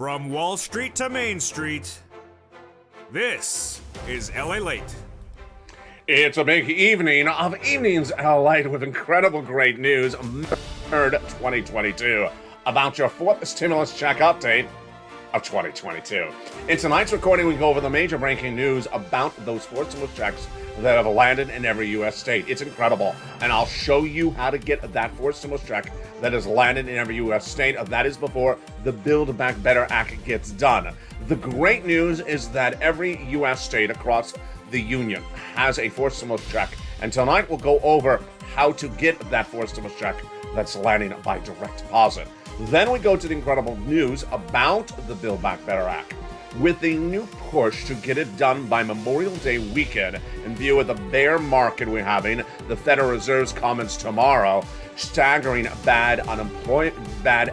From Wall Street to Main Street, this is Lalate. It's a big evening of Evenings Lalate with incredible great news. Third 2022 about your fourth stimulus check update of 2022. In tonight's recording, we go over the major breaking news about those four stimulus checks that have landed in every U.S. state. It's incredible, and I'll show you how to get that fourth stimulus check that has landed in every U.S. state. That is before the Build Back Better Act gets done. The great news is that every U.S. state across the union has a fourth stimulus check, and tonight we'll go over how to get that fourth stimulus check that's landing by direct deposit. Then we go to the incredible news about the Build Back Better Act. With the new push to get it done by Memorial Day weekend, in view of the bear market we're having, the Federal Reserve's comments tomorrow, staggering bad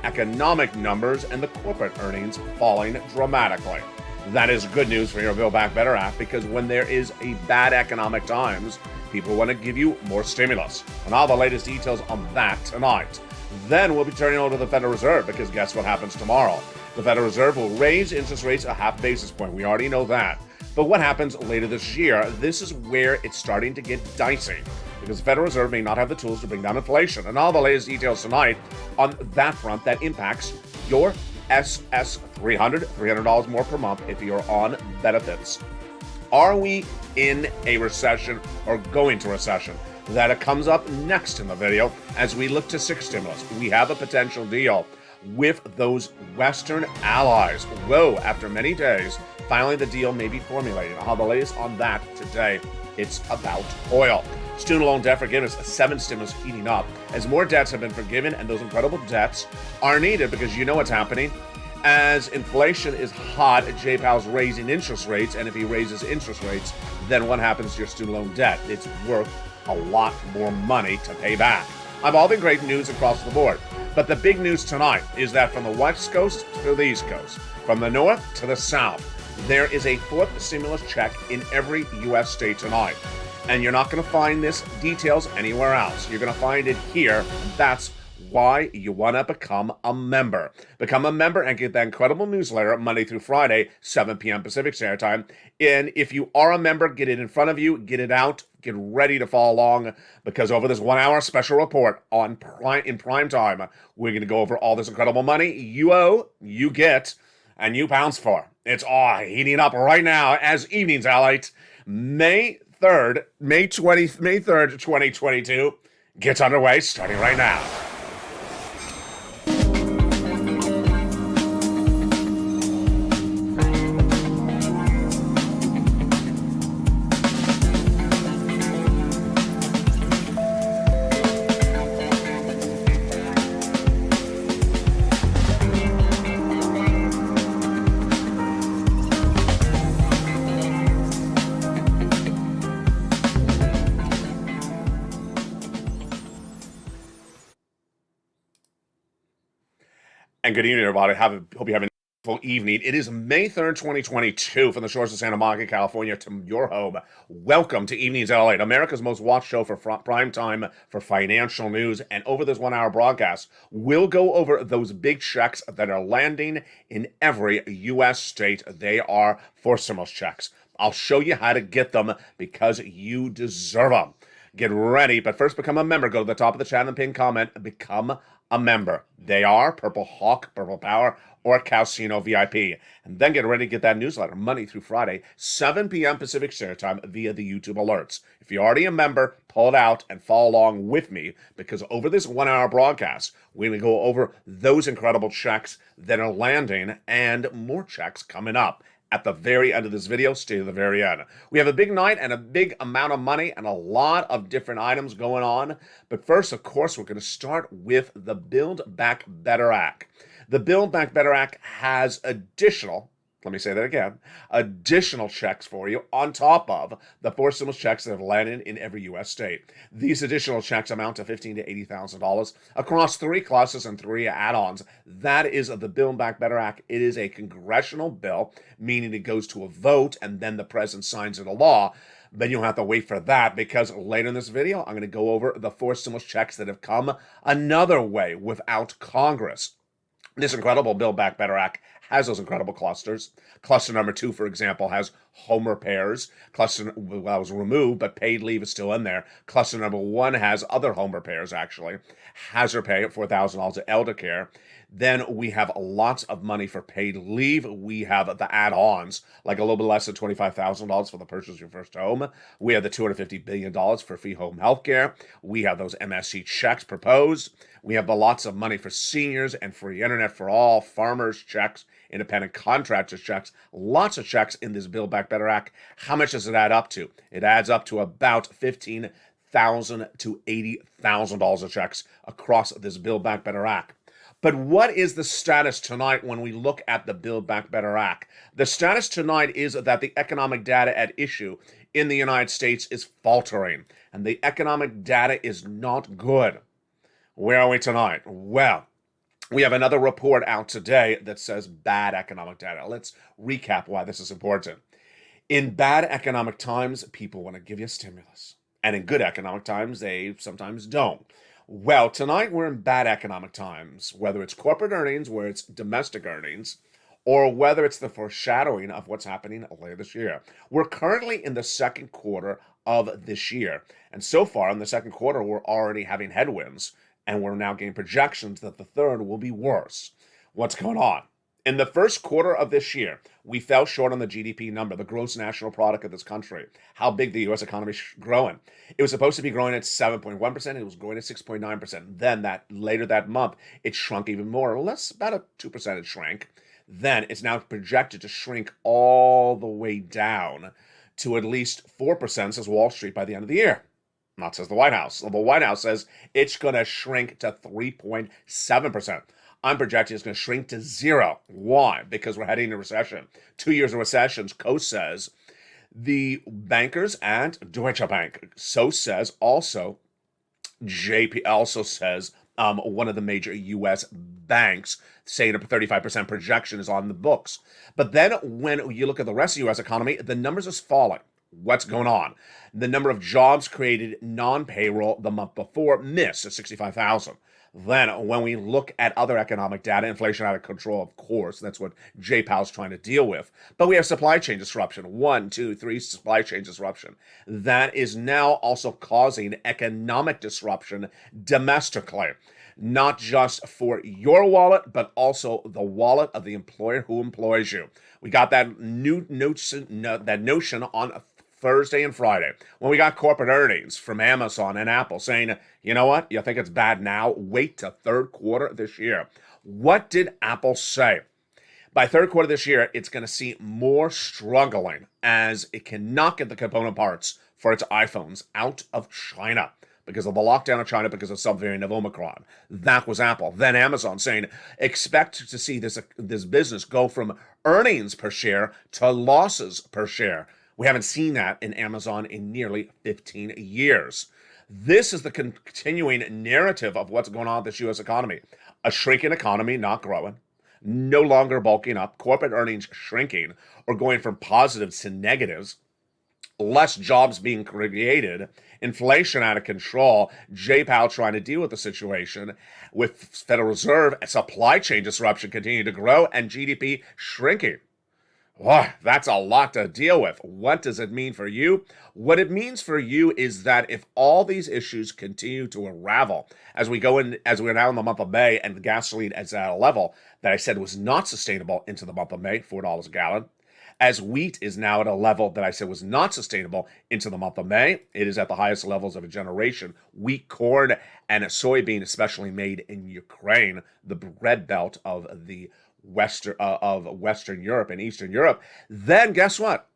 economic numbers, and the corporate earnings falling dramatically. That is good news for your Build Back Better Act, because when there is a bad economic times, people want to give you more stimulus. And all the latest details on that tonight. Then we'll be turning over to the Federal Reserve, because guess what happens tomorrow? The Federal Reserve will raise interest rates a half basis point. We already know that. But what happens later this year? This is where it's starting to get dicey, because the Federal Reserve may not have the tools to bring down inflation. And all the latest details tonight on that front that impacts your SS $300 more per month if you're on benefits. Are we in a recession or going to recession? That comes up next in the video as we look to sixth stimulus. We have a potential deal with those Western allies. Whoa, after many days, finally the deal may be formulated. I'll have the latest on that today. It's about oil. Student loan debt forgiveness, a seventh stimulus heating up as more debts have been forgiven, and those incredible debts are needed because you know what's happening. As inflation is hot, Jay Powell's raising interest rates, and if he raises interest rates, then what happens to your student loan debt? It's worth a lot more money to pay back. I've all the great news across the board, but the big news tonight is that from the West Coast to the East Coast, from the North to the South, there is a fourth stimulus check in every U.S. state tonight. And you're not going to find this details anywhere else. You're going to find it here. That's why you want to become a member. Become a member and get that incredible newsletter Monday through Friday, 7 p.m. Pacific Standard Time. And if you are a member, get it in front of you, get it out, get ready to follow along, because over this 1 hour special report in prime time, we're going to go over all this incredible money you owe, you get, and you pounce for. It's all heating up right now as Evenings Lalate, May 3rd, 2022 gets underway starting right now. And good evening, everybody. Hope you have a wonderful evening. It is May 3rd, 2022, from the shores of Santa Monica, California, to your home. Welcome to Evenings Lalate, America's most watched show for prime time for financial news. And over this 1 hour broadcast, we'll go over those big checks that are landing in every U.S. state. They are fourth stimulus checks. I'll show you how to get them because you deserve them. Get ready, but first become a member. Go to the top of the chat and pin comment. Become a member. They are Purple Hawk, Purple Power, or Casino VIP. And then get ready to get that newsletter Monday through Friday, 7 p.m. Pacific Standard Time via the YouTube alerts. If you're already a member, pull it out and follow along with me, because over this 1 hour broadcast, we're going to go over those incredible checks that are landing and more checks coming up. At the very end of this video, stay to the very end. We have a big night and a big amount of money and a lot of different items going on. But first, of course, we're going to start with the Build Back Better Act. The Build Back Better Act has additional checks for you on top of the four stimulus checks that have landed in every U.S. state. These additional checks amount to $15,000 to $80,000 across three classes and three add-ons. That is the Build Back Better Act. It is a congressional bill, meaning it goes to a vote and then the president signs it a law. Then you'll have to wait for that, because later in this video, I'm going to go over the four stimulus checks that have come another way without Congress. This incredible Build Back Better Act has those incredible clusters. Cluster number 2, for example, has home repairs. Cluster, well, was removed, but paid leave is still in there. Cluster number 1 has other home repairs, actually. Hazard pay at $4,000 at elder care. Then we have lots of money for paid leave. We have the add-ons, like a little bit less than $25,000 for the purchase of your first home. We have the $250 billion for free home health care. We have those MSC checks proposed. We have the lots of money for seniors and free internet for all, farmers checks, independent contractors checks, lots of checks in this Build Back Better Act. How much does it add up to? It adds up to about $15,000 to $80,000 of checks across this Build Back Better Act. But what is the status tonight when we look at the Build Back Better Act? The status tonight is that the economic data at issue in the United States is faltering, and the economic data is not good. Where are we tonight? Well, we have another report out today that says bad economic data. Let's recap why this is important. In bad economic times, people want to give you stimulus. And in good economic times, they sometimes don't. Well, tonight we're in bad economic times, whether it's corporate earnings, where it's domestic earnings, or whether it's the foreshadowing of what's happening later this year. We're currently in the second quarter of this year. And so far in the second quarter, we're already having headwinds. And we're now getting projections that the third will be worse. What's going on? In the first quarter of this year, we fell short on the GDP number, the gross national product of this country, how big the U.S. economy is growing. It was supposed to be growing at 7.1%. It was growing at 6.9%. Then later that month, it shrunk even more, or less, about a 2% it shrank. Then it's now projected to shrink all the way down to at least 4%, says Wall Street, by the end of the year. Not says the White House. The White House says it's going to shrink to 3.7%. I'm projecting it's going to shrink to 0. Why? Because we're heading into recession. 2 years of recessions, Coase says. The bankers and Deutsche Bank. So says also, JP also says, one of the major U.S. banks saying a 35% projection is on the books. But then when you look at the rest of the U.S. economy, the numbers is falling. What's going on? The number of jobs created non-payroll the month before missed at 65,000. Then when we look at other economic data, inflation out of control, of course, that's what Jay Powell's trying to deal with. But we have supply chain disruption, 1, 2, 3 supply chain disruption. That is now also causing economic disruption domestically. Not just for your wallet, but also the wallet of the employer who employs you. We got that notion on Thursday and Friday when we got corporate earnings from Amazon and Apple saying, you know what, you think it's bad now? Wait till third quarter this year. What did Apple say? By third quarter this year, it's going to see more struggling as it cannot get the component parts for its iPhones out of China because of the lockdown of China because of subvariant of Omicron. That was Apple. Then Amazon saying, expect to see this business go from earnings per share to losses per share. We haven't seen that in Amazon in nearly 15 years. This is the continuing narrative of what's going on with this U.S. economy. A shrinking economy, not growing, no longer bulking up, corporate earnings shrinking or going from positives to negatives, less jobs being created, inflation out of control, Jay Powell trying to deal with the situation with Federal Reserve, supply chain disruption continuing to grow, and GDP shrinking. Wow, that's a lot to deal with. What does it mean for you? What it means for you is that if all these issues continue to unravel as we go in, as we're now in the month of May, and the gasoline is at a level that I said was not sustainable into the month of May, $4 a gallon, as wheat is now at a level that I said was not sustainable into the month of May, it is at the highest levels of a generation. Wheat, corn, and soybean, especially made in Ukraine, the bread belt of the Western Europe and Eastern Europe, then guess what?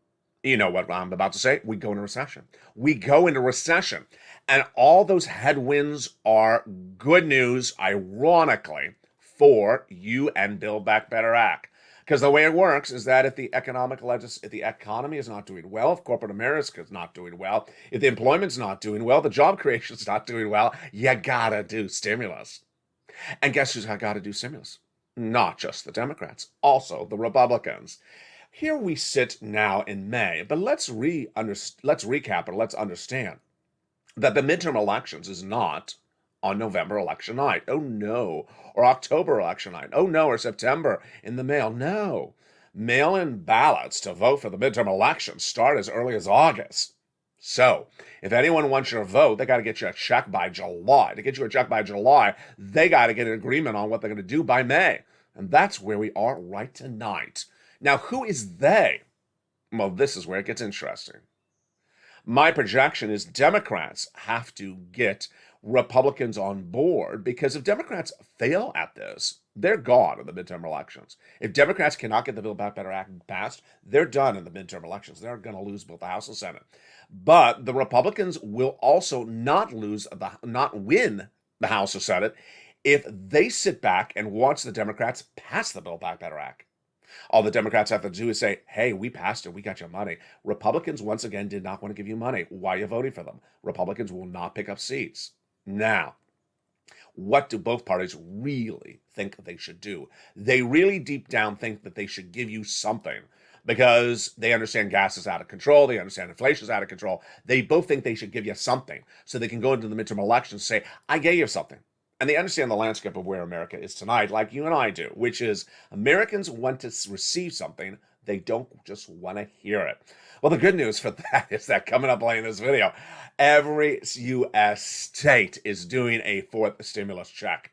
You know what I'm about to say. We go into recession. We go into recession. And all those headwinds are good news, ironically, for you and Build Back Better Act. Because the way it works is that if the economy is not doing well, if corporate America is not doing well, if the employment's not doing well, the job creation's not doing well, you gotta do stimulus. And guess who's got to do stimulus? Not just the Democrats, also the Republicans. Here we sit now in May, but let's recap and let's understand that the midterm elections is not on November election night. Oh no. Or October election night. Oh no. Or September in the mail. No. Mail-in ballots to vote for the midterm elections start as early as August. So, if anyone wants your vote, they got to get you a check by July. To get you a check by July, they got to get an agreement on what they're going to do by May. And that's where we are right tonight. Now, who is they? Well, this is where it gets interesting. My projection is Democrats have to get Republicans on board, because if Democrats fail at this, they're gone in the midterm elections. If Democrats cannot get the Build Back Better Act passed, they're done in the midterm elections. They're going to lose both the House and Senate. But the Republicans will also not win the House or Senate if they sit back and watch the Democrats pass the Build Back Better Act. All the Democrats have to do is say, hey, we passed it, we got your money. Republicans, once again, did not want to give you money. Why are you voting for them? Republicans will not pick up seats. Now, what do both parties really think they should do? They really deep down think that they should give you something, because they understand gas is out of control. They understand inflation is out of control. They both think they should give you something so they can go into the midterm elections and say, I gave you something. And they understand the landscape of where America is tonight, like you and I do, which is Americans want to receive something. They don't just want to hear it. Well, the good news for that is that coming up later in this video, every U.S. state is doing a fourth stimulus check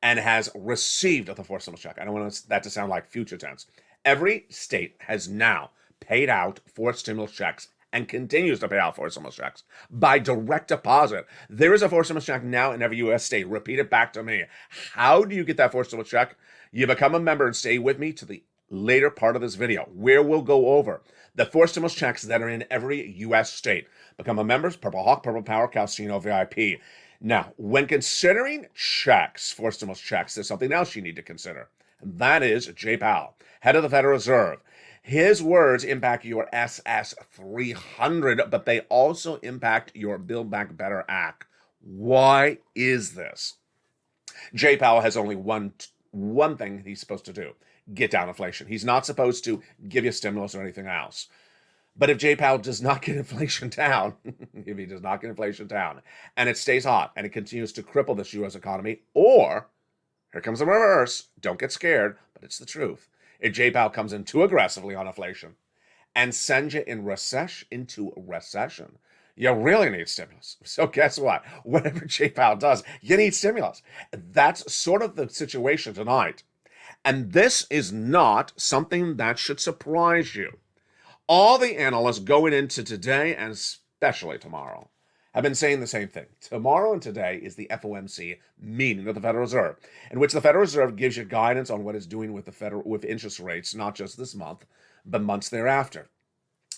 and has received the fourth stimulus check. I don't want that to sound like future tense. Every state has now paid out fourth stimulus checks and continues to pay out fourth stimulus checks by direct deposit. There is a fourth stimulus check now in every U.S. state. Repeat it back to me. How do you get that fourth stimulus check? You become a member and stay with me to the later part of this video, where we'll go over the fourth stimulus checks that are in every U.S. state. Become a member, Purple Hawk, Purple Power, Calcino VIP. Now, when considering checks, fourth stimulus checks, there's something else you need to consider. And that is Jay Powell, head of the Federal Reserve. His words impact your SS 300, but they also impact your Build Back Better Act. Why is this? Jay Powell has only one thing he's supposed to do: get down inflation. He's not supposed to give you stimulus or anything else. But if Jay Powell does not get inflation down, if he does not get inflation down, and it stays hot and it continues to cripple this U.S. economy, or, here comes the reverse, don't get scared, but it's the truth. If Jay Powell comes in too aggressively on inflation and sends you into recession, you really need stimulus. So guess what? Whatever Jay Powell does, you need stimulus. That's sort of the situation tonight. And this is not something that should surprise you. All the analysts going into today, and especially tomorrow, have been saying the same thing. Tomorrow and today is the FOMC meeting of the Federal Reserve, in which the Federal Reserve gives you guidance on what it's doing with interest rates, not just this month, but months thereafter.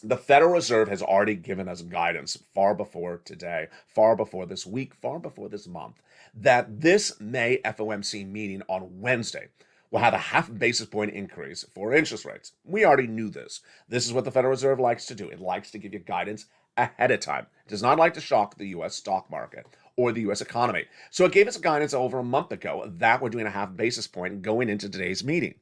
The Federal Reserve has already given us guidance far before today, far before this week, far before this month, that this May FOMC meeting on Wednesday will have a half basis point increase for interest rates. We already knew this. This is what the Federal Reserve likes to do. It likes to give you guidance ahead of time. It does not like to shock the U.S. stock market or the U.S. economy. So it gave us guidance over a month ago that we're doing a half basis point going into today's meeting.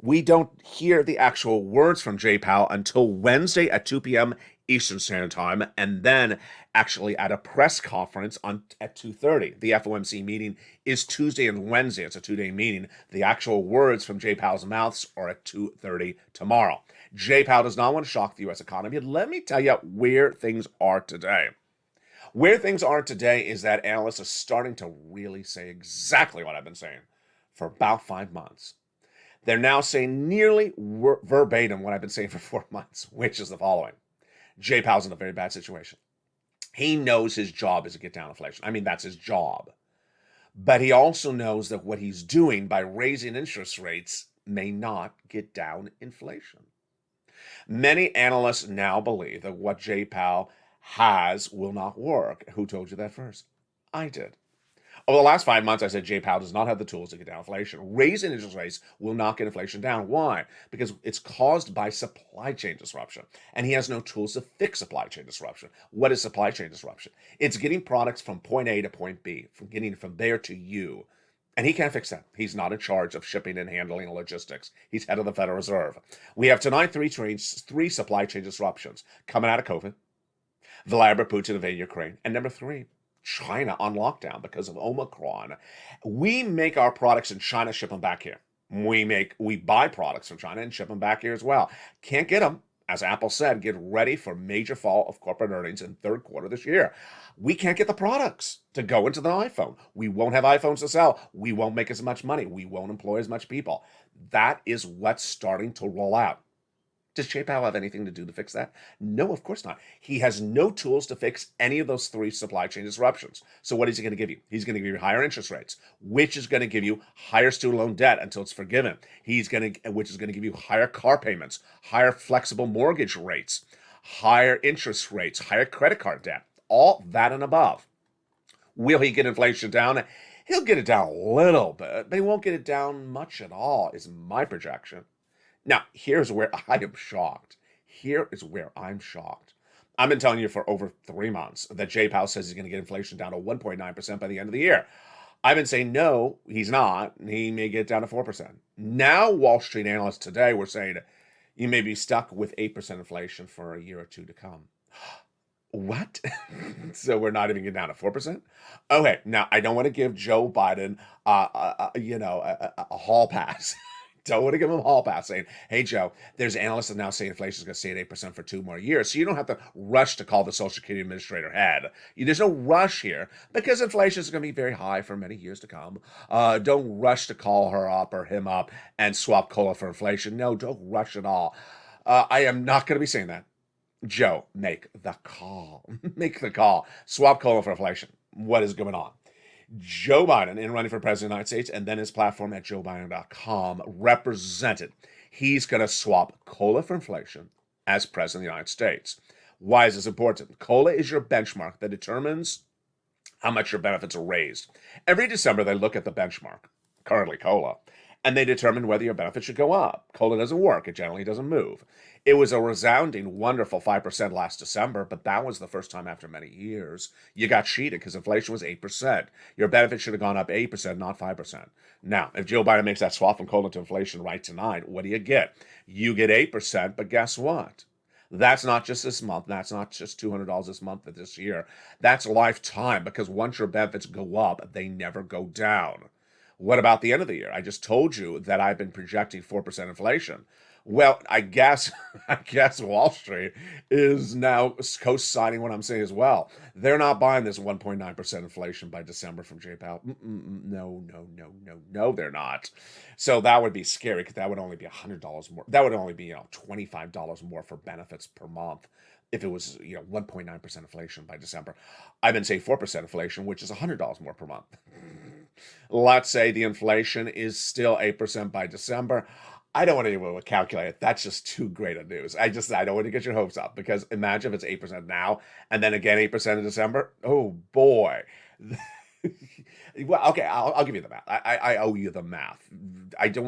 We don't hear the actual words from Jay Powell until Wednesday at 2 p.m. Eastern Standard Time, and then actually at a press conference at 2:30. The FOMC meeting is Tuesday and Wednesday. It's a two-day meeting. The actual words from Jay Powell's mouths are at 2:30 tomorrow. Jay Powell does not want to shock the U.S. economy. Let me tell you where things are today. Where things are today is that analysts are starting to really say exactly what I've been saying for about 5 months. They're now saying nearly verbatim what I've been saying for 4 months, which is the following. Jay Powell's in a very bad situation. He knows his job is to get down inflation. I mean, that's his job. But he also knows that what he's doing by raising interest rates may not get down inflation. Many analysts now believe that what Jay Powell has will not work. Who told you that first? I did. Over the last 5 months, I said Jay Powell does not have the tools to get down inflation. Raising interest rates will not get inflation down. Why? Because it's caused by supply chain disruption, and he has no tools to fix supply chain disruption. What is supply chain disruption? It's getting products from point A to point B, from getting from there to you. And he can't fix that. He's not in charge of shipping and handling and logistics. He's head of the Federal Reserve. We have tonight three supply chain disruptions coming out of COVID, Vladimir Putin invading Ukraine, and number 3, China on lockdown because of Omicron. We make our products in China, ship them back here. We buy products from China and ship them back here as well. Can't get them. As Apple said, get ready for major fall of corporate earnings in third quarter this year. We can't get the products to go into the iPhone. We won't have iPhones to sell. We won't make as much money. We won't employ as much people. That is what's starting to roll out. Does Jay Powell have anything to do to fix that? No, of course not. He has no tools to fix any of those three supply chain disruptions. So what is he going to give you? He's going to give you higher interest rates, which is going to give you higher student loan debt until it's forgiven. Which is going to give you higher car payments, higher flexible mortgage rates, higher interest rates, higher credit card debt, all that and above. Will he get inflation down? He'll get it down a little bit, but he won't get it down much at all, is my projection. Now, here's where I am shocked. Here is where I'm shocked. I've been telling you for over 3 months that Jay Powell says he's going to get inflation down to 1.9% by the end of the year. I've been saying, no, he's not. He may get down to 4%. Now, Wall Street analysts today were saying you may be stuck with 8% inflation for a year or two to come. What? So we're not even getting down to 4%? Okay, now I don't want to give Joe Biden, a hall pass. Don't want to give him a hall pass saying, hey, Joe, there's analysts that now say inflation is going to stay at 8% for 2 more years. So you don't have to rush to call the Social Security Administrator head. There's no rush here because inflation is going to be very high for many years to come. Don't rush to call her up or him up and swap COLA for inflation. No, don't rush at all. I am not going to be saying that. Joe, make the call. Make the call. Swap COLA for inflation. What is going on? Joe Biden, in running for president of the United States, and then his platform at joebiden.com, represented he's going to swap COLA for inflation as president of the United States. Why is this important? COLA is your benchmark that determines how much your benefits are raised. Every December, they look at the benchmark, currently COLA, and they determine whether your benefits should go up. COLA doesn't work. It generally doesn't move. It was a resounding, wonderful 5% last December, but that was the first time after many years you got cheated because inflation was 8%. Your benefits should have gone up 8%, not 5%. Now, if Joe Biden makes that swap from COLA to inflation right tonight, what do you get? You get 8%, but guess what? That's not just this month. That's not just $200 this month or this year. That's lifetime because once your benefits go up, they never go down. What about the end of the year? I just told you that I've been projecting 4% inflation. Well, I guess Wall Street is now co-signing what I'm saying as well. They're not buying this 1.9% inflation by December from Jay Powell. No, they're not. So that would be scary because that would only be $100 more. That would only be $25 more for benefits per month if it was 1.9% inflation by December. I've been saying 4% inflation, which is $100 more per month. Let's say the inflation is still 8% by December. I don't want anyone to calculate it. That's just too great a news. I don't want to get your hopes up because imagine if it's 8% now and then again 8% in December. Oh boy. Well, okay, I'll give you the math. I owe you the math. I don't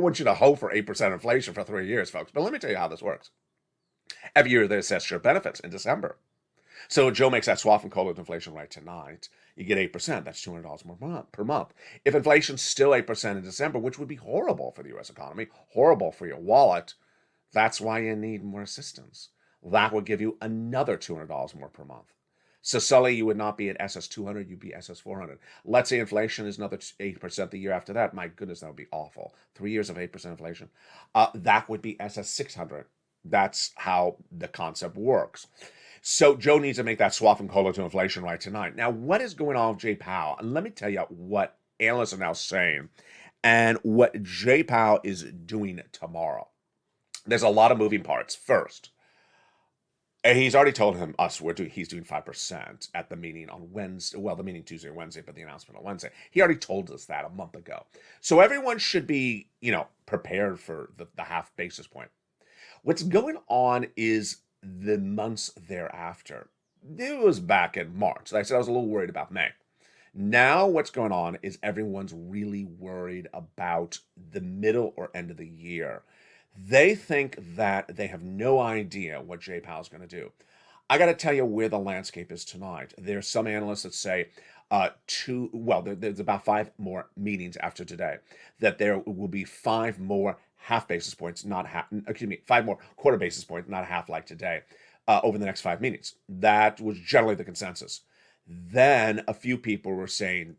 want you to hope for 8% inflation for 3 years, folks. But let me tell you how this works. Every year they assess your benefits in December. So Joe makes that swap from COLA to inflation right tonight. You get 8%. That's $200 more per month. If inflation's still 8% in December, which would be horrible for the U.S. economy, horrible for your wallet, that's why you need more assistance. That would give you another $200 more per month. So Sully, you would not be at SS 200, you'd be SS 400. Let's say inflation is another 8% the year after that. My goodness, that would be awful. 3 years of 8% inflation. That would be SS 600. That's how the concept works. So Joe needs to make that swap from COLA to inflation right tonight. Now, what is going on with Jay Powell? And let me tell you what analysts are now saying and what Jay Powell is doing tomorrow. There's a lot of moving parts. First, he's already told he's doing 5% at the meeting on Wednesday. Well, the meeting Tuesday or Wednesday, but the announcement on Wednesday. He already told us that a month ago. So everyone should be, prepared for the half basis point. What's going on is the months thereafter. It was back in March. Like I said, I was a little worried about May. Now what's going on is everyone's really worried about the middle or end of the year. They think that they have no idea what Jay Powell's going to do. I got to tell you where the landscape is tonight. There's some analysts that say there's about 5 more meetings after today, that there will be 5 more half basis points, 5 more quarter basis points, not a half like today, over the next 5 meetings. That was generally the consensus. Then a few people were saying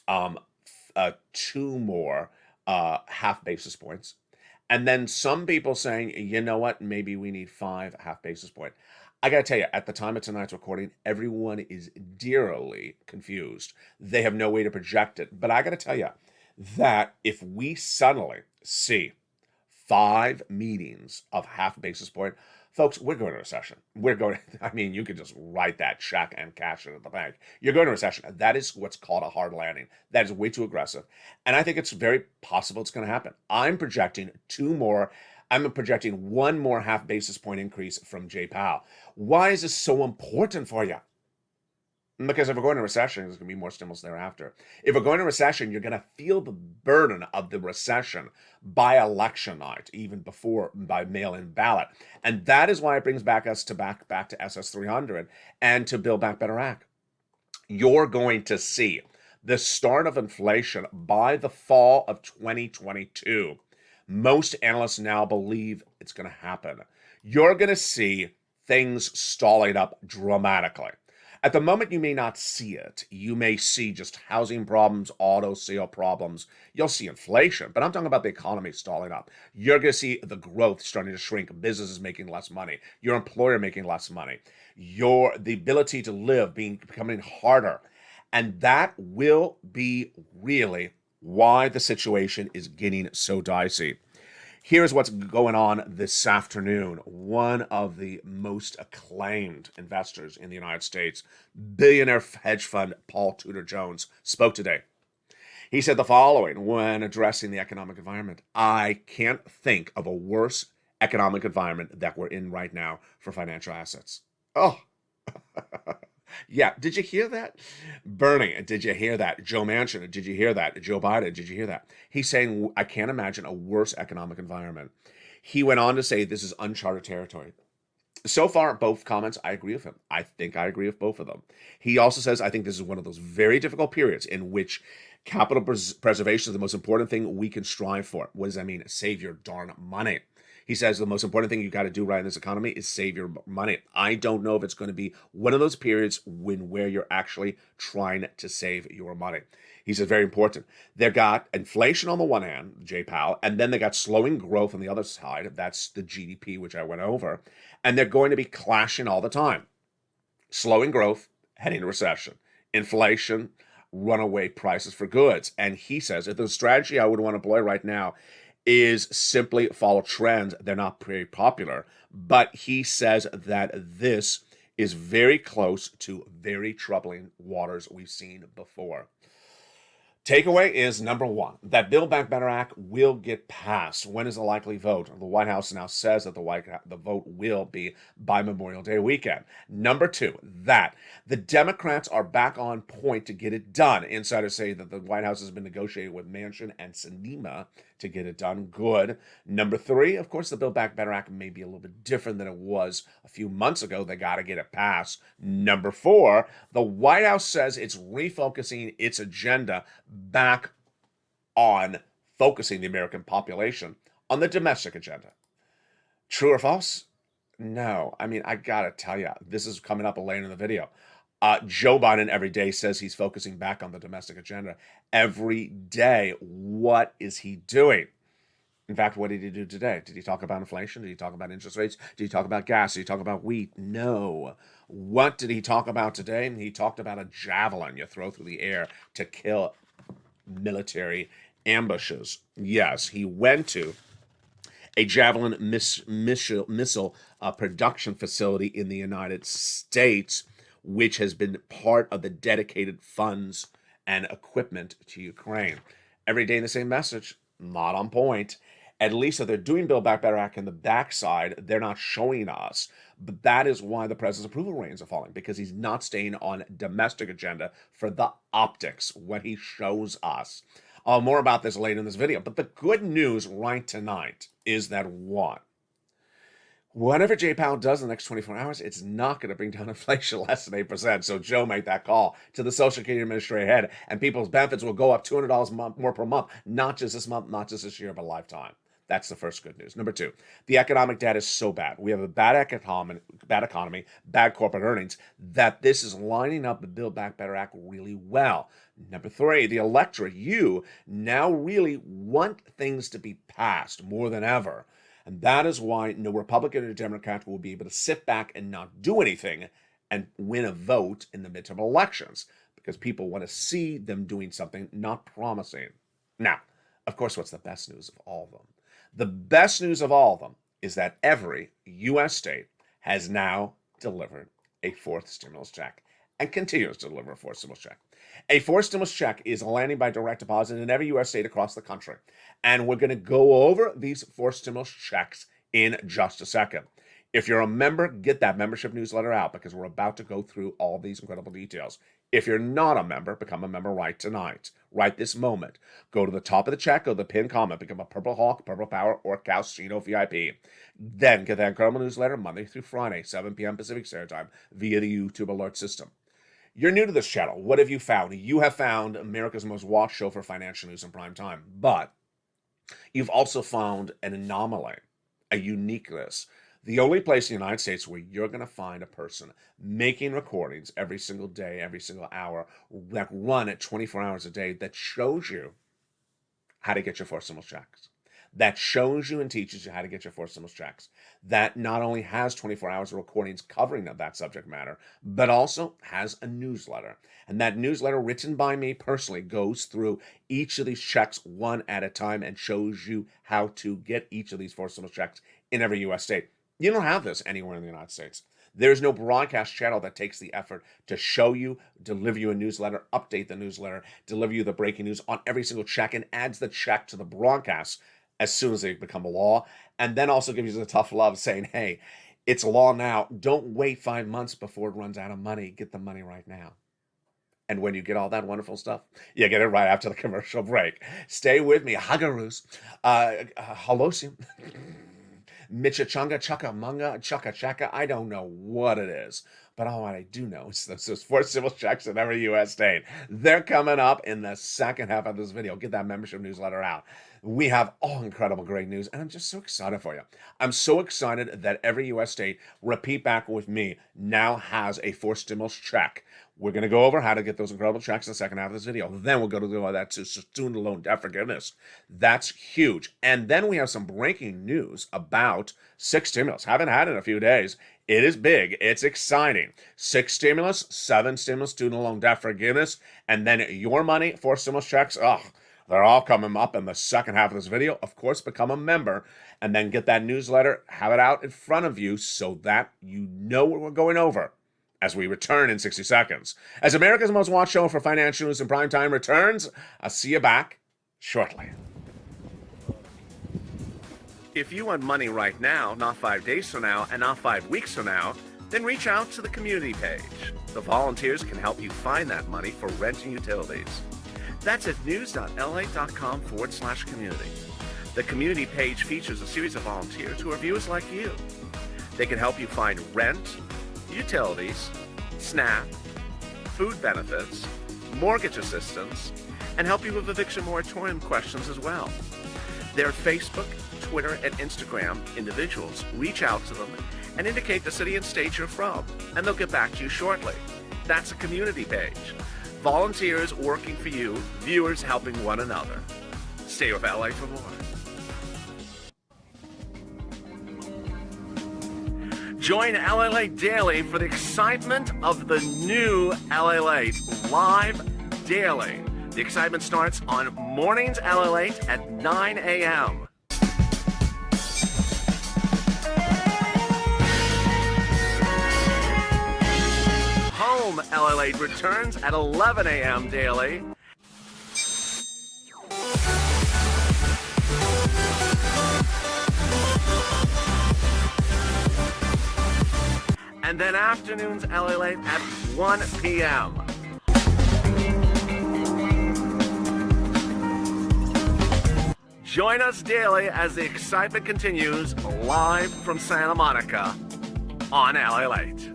um, two more half basis points. And then some people saying, you know what, maybe we need 5 half basis point. I got to tell you, at the time of tonight's recording, everyone is dearly confused. They have no way to project it. But I got to tell you that if we suddenly see 5 meetings of half basis point, folks, we're going to recession. We're going, I mean, you could just write that check and cash it at the bank. You're going to recession. That is what's called a hard landing. That is way too aggressive. And I think it's very possible it's going to happen. I'm projecting one more half basis point increase from Jay Powell. Why is this so important for you? Because if we're going to recession, there's going to be more stimulus thereafter. If we're going to recession, you're going to feel the burden of the recession by election night, even before by mail-in ballot. And that is why it brings back to SS300 and to Build Back Better Act. You're going to see the start of inflation by the fall of 2022. Most analysts now believe it's going to happen. You're going to see things stalling up dramatically. At the moment, you may not see it. You may see just housing problems, auto sale problems. You'll see inflation, but I'm talking about the economy stalling up. You're going to see the growth starting to shrink, businesses making less money, your employer making less money, the ability to live becoming harder. And that will be really why the situation is getting so dicey. Here's what's going on this afternoon. One of the most acclaimed investors in the United States, billionaire hedge fund Paul Tudor Jones, spoke today. He said the following when addressing the economic environment: I can't think of a worse economic environment that we're in right now for financial assets. Oh, yeah. Did you hear that? Bernie, did you hear that? Joe Manchin, did you hear that? Joe Biden, did you hear that? He's saying, I can't imagine a worse economic environment. He went on to say this is uncharted territory. So far, both comments, I agree with him. I think I agree with both of them. He also says, I think this is one of those very difficult periods in which capital preservation is the most important thing we can strive for. What does that mean? Save your darn money. He says the most important thing you got to do right in this economy is save your money. I don't know if it's going to be one of those periods where you're actually trying to save your money. He says very important. They got inflation on the one hand, Jay Powell, and then they got slowing growth on the other side. That's the GDP, which I went over. And they're going to be clashing all the time. Slowing growth, heading to recession. Inflation, runaway prices for goods. And he says, if the strategy I would want to employ right now is simply follow trends, they're not very popular. But he says that this is very close to very troubling waters we've seen before. Takeaway is number one, that Build Back Better Act will get passed. When is the likely vote? The White House now says that the vote will be by Memorial Day weekend. Number two, that the Democrats are back on point to get it done. Insiders say that the White House has been negotiating with Manchin and Sinema to get it done. Good. Number three, of course, the Build Back Better Act may be a little bit different than it was a few months ago. They got to get it passed. Number four, the White House says it's refocusing its agenda back on focusing the American population on the domestic agenda. True or false? No. I mean, I got to tell you, this is coming up later in the video. Joe Biden every day says he's focusing back on the domestic agenda. Every day, what is he doing? In fact, what did he do today? Did he talk about inflation? Did he talk about interest rates? Did he talk about gas? Did he talk about wheat? No. What did he talk about today? He talked about a javelin you throw through the air to kill military ambushes. Yes, he went to a javelin missile production facility in the United States, which has been part of the dedicated funds and equipment to Ukraine. Every day the same message, not on point. At least if they're doing Build Back Better Act in the backside, they're not showing us. But that is why the president's approval ratings are falling, because he's not staying on domestic agenda for the optics, what he shows us. More about this later in this video. But the good news right tonight is that one, whatever Jay Powell does in the next 24 hours, it's not going to bring down inflation less than 8%. So Joe made that call to the Social Security Administrator head, and people's benefits will go up $200 more per month, not just this month, not just this year, but a lifetime. That's the first good news. Number two, the economic data is so bad. We have a bad economy, bad corporate earnings, that this is lining up the Build Back Better Act really well. Number three, the electorate, you now really want things to be passed more than ever. And that is why no Republican or Democrat will be able to sit back and not do anything and win a vote in the midterm elections, because people want to see them doing something, not promising. Now, of course, what's the best news of all of them? The best news of all of them is that every U.S. state has now delivered a fourth stimulus check and continues to deliver a fourth stimulus check. A fourth stimulus check is landing by direct deposit in every U.S. state across the country. And we're going to go over these fourth stimulus checks in just a second. If you're a member, get that membership newsletter out, because we're about to go through all these incredible details. If you're not a member, become a member right tonight, right this moment. Go to the top of the check, go to the pinned comment, become a Purple Hawk, Purple Power, or Calcino VIP. Then get that incredible newsletter Monday through Friday, 7 p.m. Pacific Standard Time, via the YouTube alert system. You're new to this channel. What have you found? You have found America's most watched show for financial news in prime time. But you've also found an anomaly, a uniqueness. The only place in the United States where you're going to find a person making recordings every single day, every single hour, that run at 24 hours a day, that shows you how to get your fourth stimulus checks. That shows you and teaches you how to get your fourth stimulus checks. That not only has 24 hours of recordings covering that subject matter, but also has a newsletter. And that newsletter, written by me personally, goes through each of these checks one at a time and shows you how to get each of these fourth stimulus checks in every U.S. state. You don't have this anywhere in the United States. There's no broadcast channel that takes the effort to show you, deliver you a newsletter, update the newsletter, deliver you the breaking news on every single check, and adds the check to the broadcast as soon as they become a law, and then also gives you the tough love saying, hey, it's law now. Don't wait 5 months before it runs out of money. Get the money right now. And when you get all that wonderful stuff, you get it right after the commercial break. Stay with me. Hagaroos. Halosim. Michachunga, Chaka Munga, Chaka Chaka. I don't know what it is, but all I do know is those four stimulus checks in every U.S. state. They're coming up in the second half of this video. Get that membership newsletter out. We have all incredible great news, and I'm just so excited for you. I'm so excited that every U.S. state, repeat back with me, now has a fourth stimulus check. We're going to go over how to get those incredible checks in the second half of this video. Then we'll go to that to student loan debt forgiveness. That's huge. And then we have some breaking news about 6 stimulus. Haven't had it in a few days. It is big. It's exciting. 6 stimulus, 7 stimulus, student loan debt forgiveness, and then your money, 4 stimulus checks. They're all coming up in the second half of this video. Of course, become a member and then get that newsletter, have it out in front of you so that you know what we're going over as we return in 60 seconds. As America's most watched show for financial news in prime time returns, I'll see you back shortly. If you want money right now, not 5 days from now, and not 5 weeks from now, then reach out to the community page. The volunteers can help you find that money for rent and utilities. That's at news.la.com/community. The community page features a series of volunteers who are viewers like you. They can help you find rent, utilities, SNAP, food benefits, mortgage assistance, and help you with eviction moratorium questions as well. Their Facebook, Twitter, and Instagram individuals reach out to them and indicate the city and state you're from, and they'll get back to you shortly. That's a community page. Volunteers working for you, viewers helping one another. Stay with LA for more. Join LA Daily for the excitement of the new LA live daily. The excitement starts on mornings LA at 9 a.m. Home LA returns at 11 a.m. daily. And then afternoons LA at 1 p.m. Join us daily as the excitement continues live from Santa Monica on LA Late.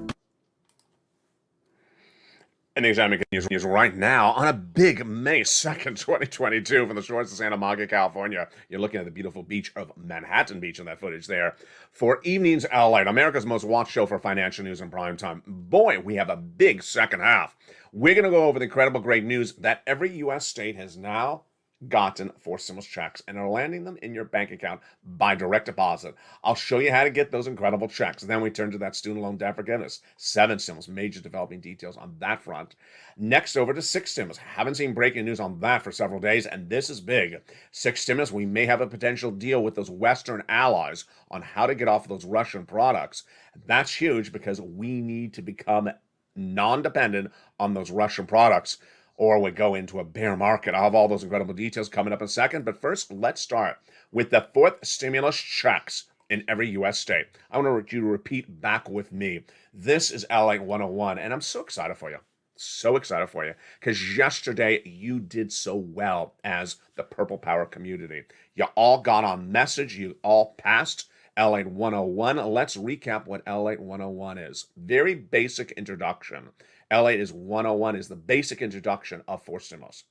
And the examining continues right now on a big May 2nd, 2022 from the shores of Santa Monica, California. You're looking at the beautiful beach of Manhattan Beach in that footage there. For Evenings Lalate, America's most watched show for financial news in prime time. Boy, we have a big second half. We're going to go over the incredible great news that every U.S. state has now gotten for stimulus checks and are landing them in your bank account by direct deposit. I'll show you how to get those incredible checks. Then we turn to that student loan debt forgiveness. 7 stimulus, major developing details on that front. Next, over to 6 stimulus. Haven't seen breaking news on that for several days, and this is big. 6 stimulus, we may have a potential deal with those Western allies on how to get off of those Russian products. That's huge because we need to become non-dependent on those Russian products, or we go into a bear market. I'll have all those incredible details coming up in a second. But first, let's start with the 4th stimulus checks in every U.S. state. I want you to repeat back with me. This is Lalate 101, and I'm so excited for you. So excited for you, because yesterday you did so well as the Purple Power community. You all got on message. You all passed Lalate 101. Let's recap what Lalate 101 is. Very basic introduction. Lalate is 101 is the basic introduction of forced stimulus.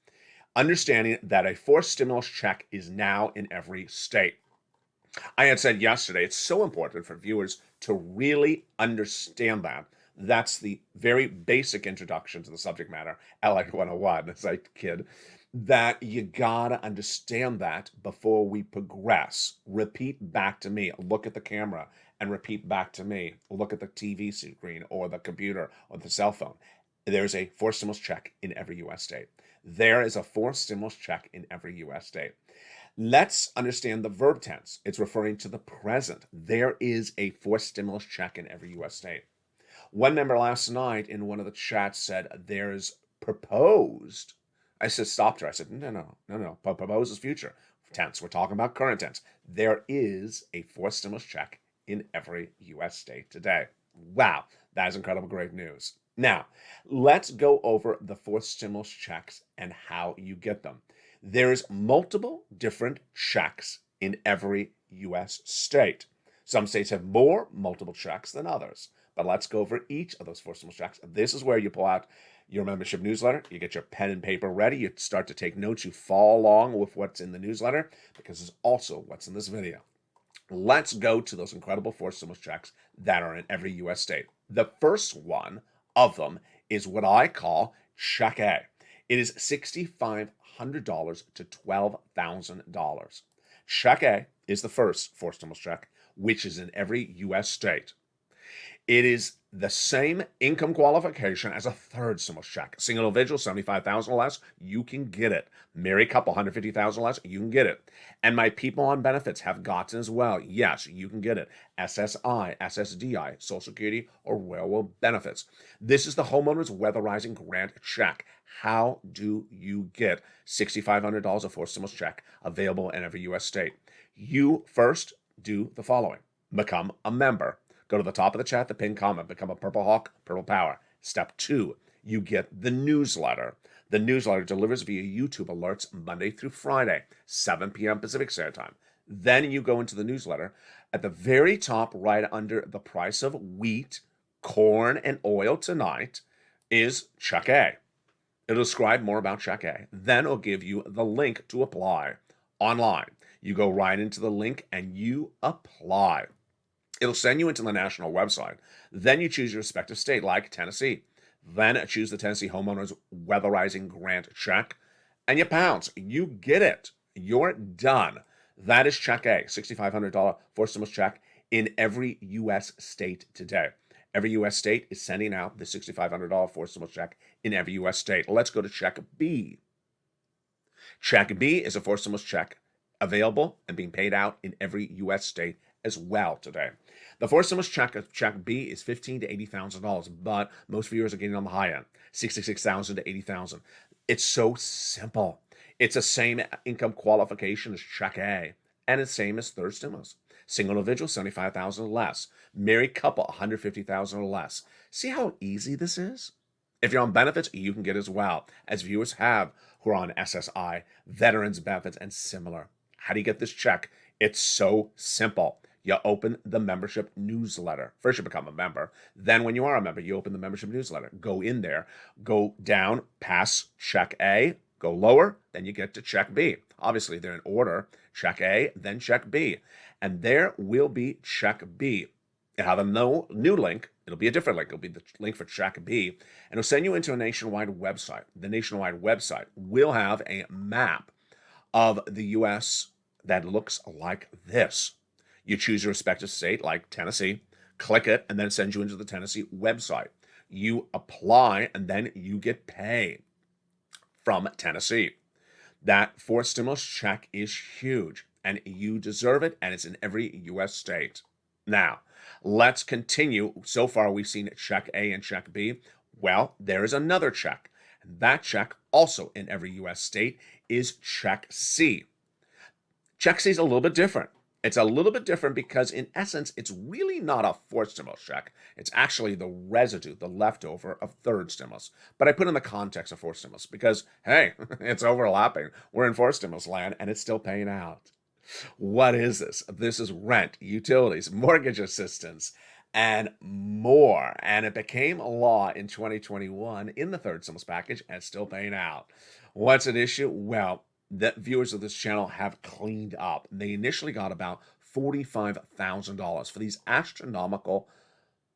Understanding that a forced stimulus check is now in every state. I had said yesterday, it's so important for viewers to really understand that. That's the very basic introduction to the subject matter, Lalate 101, as I kid, that you gotta understand that before we progress. Repeat back to me. Look at the camera and repeat back to me. Look at the TV screen or the computer or the cell phone. There's a forced stimulus check in every U.S. state. There is a forced stimulus check in every U.S. state. Let's understand the verb tense. It's referring to the present. There is a forced stimulus check in every U.S. state. One member last night in one of the chats said, there's proposed. I said, stopped her. I said, no. Proposed is future tense. We're talking about current tense. There is a forced stimulus check in every U.S. state today. Wow, that is incredible, great news. Now, let's go over the forced stimulus checks and how you get them. There's multiple different checks in every U.S. state. Some states have more multiple checks than others, but let's go over each of those forced stimulus checks. This is where you pull out your membership newsletter, you get your pen and paper ready, you start to take notes, you follow along with what's in the newsletter, because it's also what's in this video. Let's go to those incredible forced stimulus checks that are in every U.S. state. The first one of them is what I call Check A. It is $6,500 to $12,000. Check A is the first forced stimulus check, which is in every U.S. state. It is the same income qualification as a third stimulus check. Single individual, $75,000 or less, you can get it. Married couple, $150,000 or less, you can get it. And my people on benefits have gotten as well. Yes, you can get it. SSI, SSDI, Social Security, or railroad benefits. This is the homeowner's weatherizing grant check. How do you get $6,500 of forced stimulus check available in every U.S. state? You first do the following. Become a member. Go to the top of the chat, the pinned comment, become a Purple Hawk, Purple Power. Step 2, you get the newsletter. The newsletter delivers via YouTube alerts Monday through Friday, 7 p.m. Pacific Standard Time. Then you go into the newsletter. At the very top, right under the price of wheat, corn, and oil tonight is Check A. It'll describe more about Check A. Then it'll give you the link to apply online. You go right into the link and you apply. It'll send you into the national website. Then you choose your respective state, like Tennessee. Then choose the Tennessee Homeowners Weatherizing Grant check, and you pounce. You get it. You're done. That is Check A, $6,500 forced stimulus check in every U.S. state today. Every U.S. state is sending out the $6,500 forced stimulus check in every U.S. state. Let's go to Check B. Check B is a forced stimulus check available and being paid out in every U.S. state as well today. The forced stimulus check of Check B is $15,000 to $80,000, but most viewers are getting on the high end, $66,000 to $80,000. It's so simple. It's the same income qualification as Check A, and it's the same as third stimulus. Single individual, $75,000 or less. Married couple, $150,000 or less. See how easy this is? If you're on benefits, you can get as well, as viewers have who are on SSI, veterans benefits, and similar. How do you get this check? It's so simple. You open the membership newsletter. First, you become a member. Then, when you are a member, you open the membership newsletter. Go in there, go down past check A, go lower, then you get to check B. Obviously, they're in order. Check A, then check B. And there will be check B. It'll have a new link. It'll be a different link. It'll be the link for check B. And it'll send you into a nationwide website. The nationwide website will have a map of the U.S. that looks like this. You choose your respective state, like Tennessee, click it, and then it sends you into the Tennessee website. You apply, and then you get paid from Tennessee. That fourth stimulus check is huge, and you deserve it, and it's in every U.S. state. Now, let's continue. So far, we've seen check A and check B. Well, there is another check. And that check, also in every U.S. state, is check C. Check C is a little bit different. It's a little bit different because, in essence, it's really not a fourth stimulus check. It's actually the residue, the leftover of third stimulus. But I put in the context of fourth stimulus because, hey, it's overlapping. We're in fourth stimulus land, and it's still paying out. What is this? This is rent, utilities, mortgage assistance, and more. And it became a law in 2021 in the third stimulus package, and it's still paying out. What's at issue? Well, the viewers of this channel have cleaned up. They initially got about $45,000 for these astronomical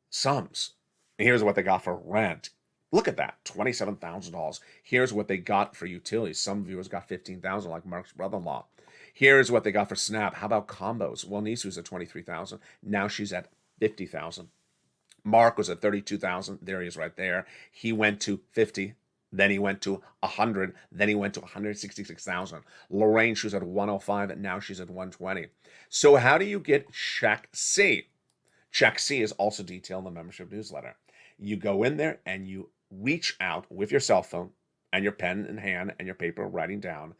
sums. Here's what they got for rent. Look at that, $27,000. Here's what they got for utilities. Some viewers got $15,000, like Mark's brother-in-law. Here's what they got for SNAP. How about combos? Well, Niece was at $23,000. Now she's at $50,000. Mark was at $32,000. There he is right there. He went to $50,000. Then he went to $100,000. Then he went to $166,000. Lorraine, she was at $105,000, and now she's at $120,000. So how do you get check C? Check C is also detailed in the membership newsletter. You go in there and you reach out with your cell phone and your pen in hand and your paper writing down,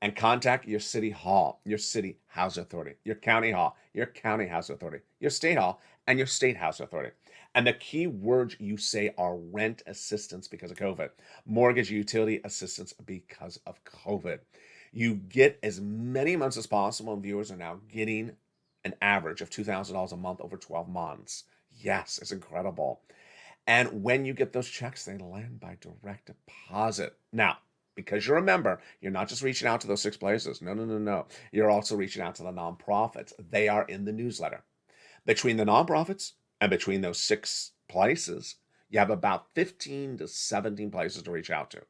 and contact your city hall, your city housing authority, your county hall, your county housing authority, your state hall, and your state housing authority. And the key words you say are rent assistance because of COVID, mortgage utility assistance because of COVID. You get as many months as possible, and viewers are now getting an average of $2,000 a month over 12 months. Yes, it's incredible. And when you get those checks, they land by direct deposit. Now, because you're a member, you're not just reaching out to those 6 places. No. You're also reaching out to the nonprofits. They are in the newsletter. Between the nonprofits and between those 6 places, you have about 15 to 17 places to reach out to.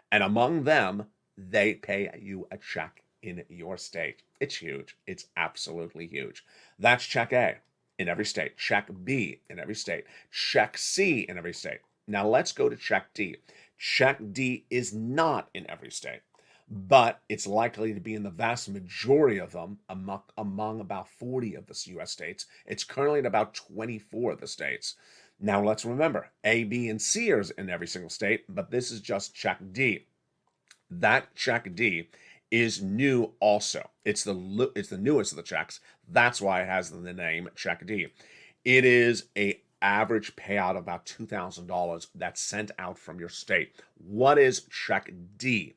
And among them, they pay you a check in your state. It's huge. It's absolutely huge. That's check A in every state, check B in every state, check C in every state. Now let's go to check D. Check D is not in every state, but it's likely to be in the vast majority of them among about 40 of the U.S. states. It's currently in about 24 of the states. Now let's remember, A, B, and C are in every single state, but this is just check D. That check D is new also. It's the newest of the checks. That's why it has the name check D. It is a average payout of about $2,000 that's sent out from your state. What is check D?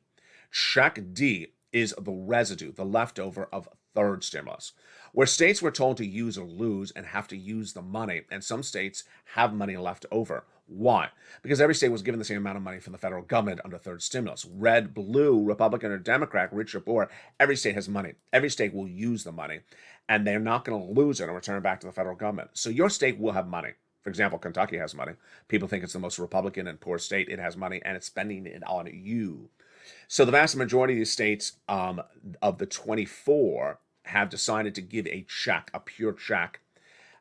Check D is the residue, the leftover of third stimulus, where states were told to use or lose and have to use the money, and some states have money left over. Why? Because every state was given the same amount of money from the federal government under third stimulus. Red, blue, Republican, or Democrat, rich or poor, every state has money. Every state will use the money, and they're not going to lose it and return it back to the federal government. So your state will have money. For example, Kentucky has money. People think it's the most Republican and poor state. It has money, and it's spending it on you. So the vast majority of these states, of the 24, have decided to give a check, a pure check,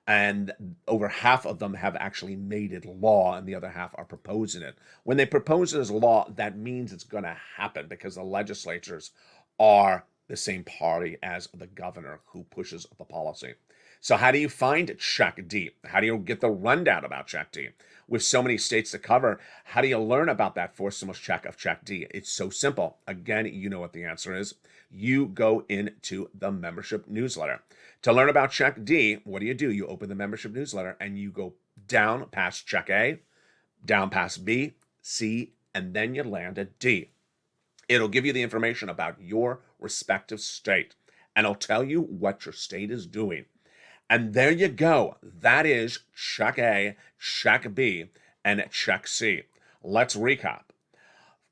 and over half of them have actually made it law, and the other half are proposing it. When they propose it as law, that means it's going to happen because the legislatures are the same party as the governor who pushes the policy. So how do you find check D? How do you get the rundown about check D? With so many states to cover, how do you learn about that fourth stimulus check of check D? It's so simple. Again, you know what the answer is. You go into the membership newsletter. To learn about check D, what do? You open the membership newsletter and you go down past check A, down past B, C, and then you land at D. It'll give you the information about your respective state, and it'll tell you what your state is doing. And there you go. That is check A, check B, and check C. Let's recap.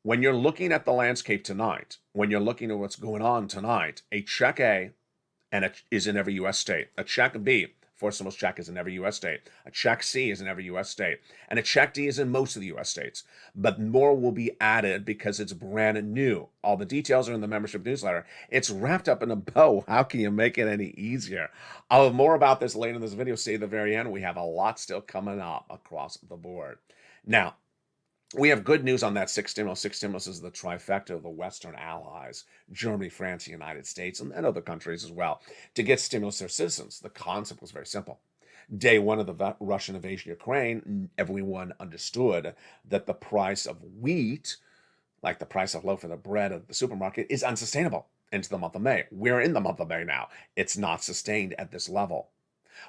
When you're looking at the landscape tonight, when you're looking at what's going on tonight, a check A is in every U.S. state. A check B, forced stimulus check, is in every U.S. state. A check C is in every U.S. state. And a check D is in most of the U.S. states. But more will be added because it's brand new. All the details are in the membership newsletter. It's wrapped up in a bow. How can you make it any easier? I'll have more about this later in this video. Stay at the very end. We have a lot still coming up across the board. Now, we have good news on that six stimulus. Six stimulus is the trifecta of the Western allies, Germany, France, the United States, and other countries as well, to get stimulus to their citizens. The concept was very simple. Day one of the Russian invasion of Ukraine, everyone understood that the price of wheat, like the price of a loaf of bread at the supermarket, is unsustainable into the month of May. We're in the month of May now. It's not sustained at this level.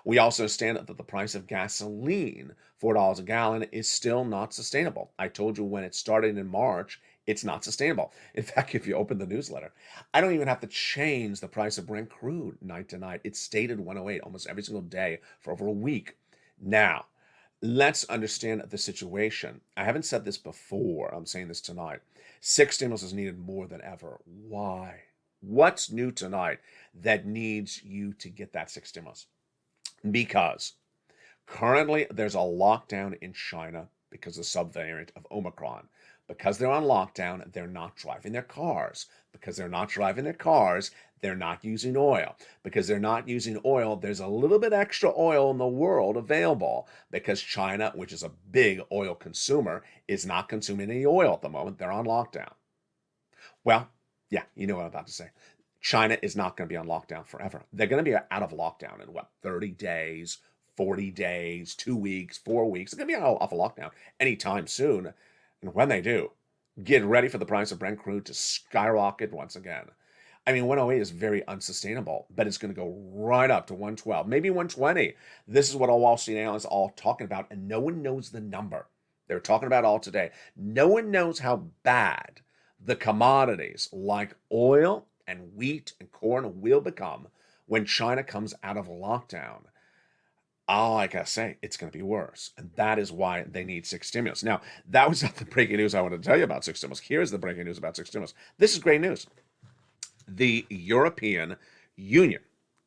We also understand that the price of gasoline, $4 a gallon, is still not sustainable. I told you when it started in March, it's not sustainable. In fact, if you open the newsletter, I don't even have to change the price of Brent crude night to night. It's stayed at 108 almost every single day for over a week. Now, let's understand the situation. I haven't said this before. I'm saying this tonight. Six stimulus is needed more than ever. Why? What's new tonight that needs you to get that six stimulus? Because currently there's a lockdown in China because of the subvariant of Omicron. Because they're on lockdown, they're not driving their cars. Because they're not driving their cars, they're not using oil. Because they're not using oil, there's a little bit extra oil in the world available. Because China, which is a big oil consumer, is not consuming any oil at the moment. They're on lockdown. Well, yeah, you know what I'm about to say. China is not going to be on lockdown forever. They're going to be out of lockdown in 30 days, 40 days, 2 weeks, 4 weeks. They're going to be off of lockdown anytime soon. And when they do, get ready for the price of Brent crude to skyrocket once again. I mean, 108 is very unsustainable, but it's going to go right up to 112, maybe 120. This is what all Wall Street analysts are all talking about, and no one knows the number. They're talking about all today. No one knows how bad the commodities like oil and wheat and corn will become when China comes out of lockdown. All I gotta say, it's going to be worse. And that is why they need six stimulus. Now, that was not the breaking news I wanted to tell you about six stimulus. Here's the breaking news about six stimulus. This is great news. The European Union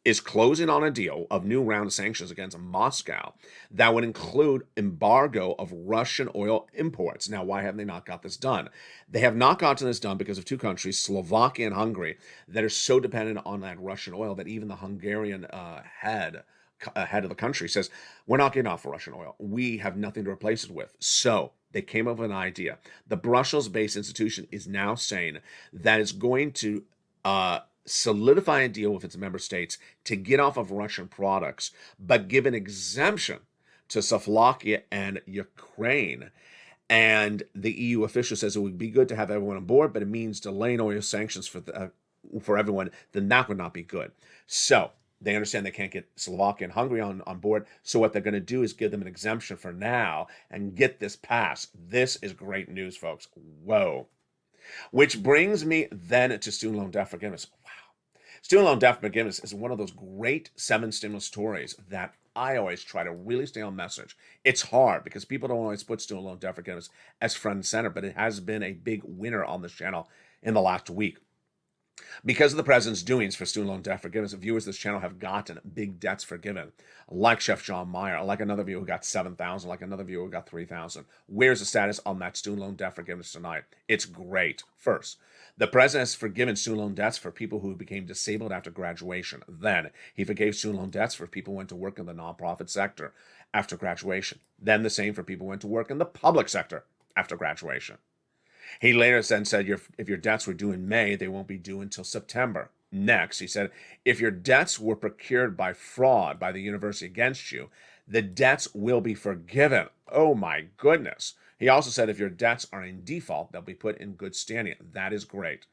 is closing on a deal of new round of sanctions against Moscow that would include embargo of Russian oil imports. Now, why haven't they not got this done? They have not gotten this done because of two countries, Slovakia and Hungary, that are so dependent on that Russian oil that even the Hungarian head of the country says, we're not getting off of Russian oil. We have nothing to replace it with. So they came up with an idea. The Brussels-based institution is now saying that it's going to solidify a deal with its member states to get off of Russian products, but give an exemption to Slovakia and Ukraine. And the EU official says it would be good to have everyone on board, but it means delaying oil sanctions for everyone, then that would not be good. So they understand they can't get Slovakia and Hungary on board. So what they're going to do is give them an exemption for now and get this passed. This is great news, folks. Whoa. Which brings me then to student loan debt forgiveness. Wow. Student loan debt forgiveness is one of those great 7 stimulus stories that I always try to really stay on message. It's hard because people don't always put student loan debt forgiveness as front and center, but it has been a big winner on this channel in the last week. Because of the president's doings for student loan debt forgiveness, viewers of this channel have gotten big debts forgiven, like Chef John Meyer, like another viewer who got $7,000, like another viewer who got $3,000. Where's the status on that student loan debt forgiveness tonight? It's great. First, the president has forgiven student loan debts for people who became disabled after graduation. Then, he forgave student loan debts for people who went to work in the nonprofit sector after graduation. Then the same for people who went to work in the public sector after graduation. He later said if your debts were due in May, they won't be due until September. Next, he said, if your debts were procured by fraud by the university against you, the debts will be forgiven. Oh my goodness. He also said if your debts are in default, they'll be put in good standing. That is great.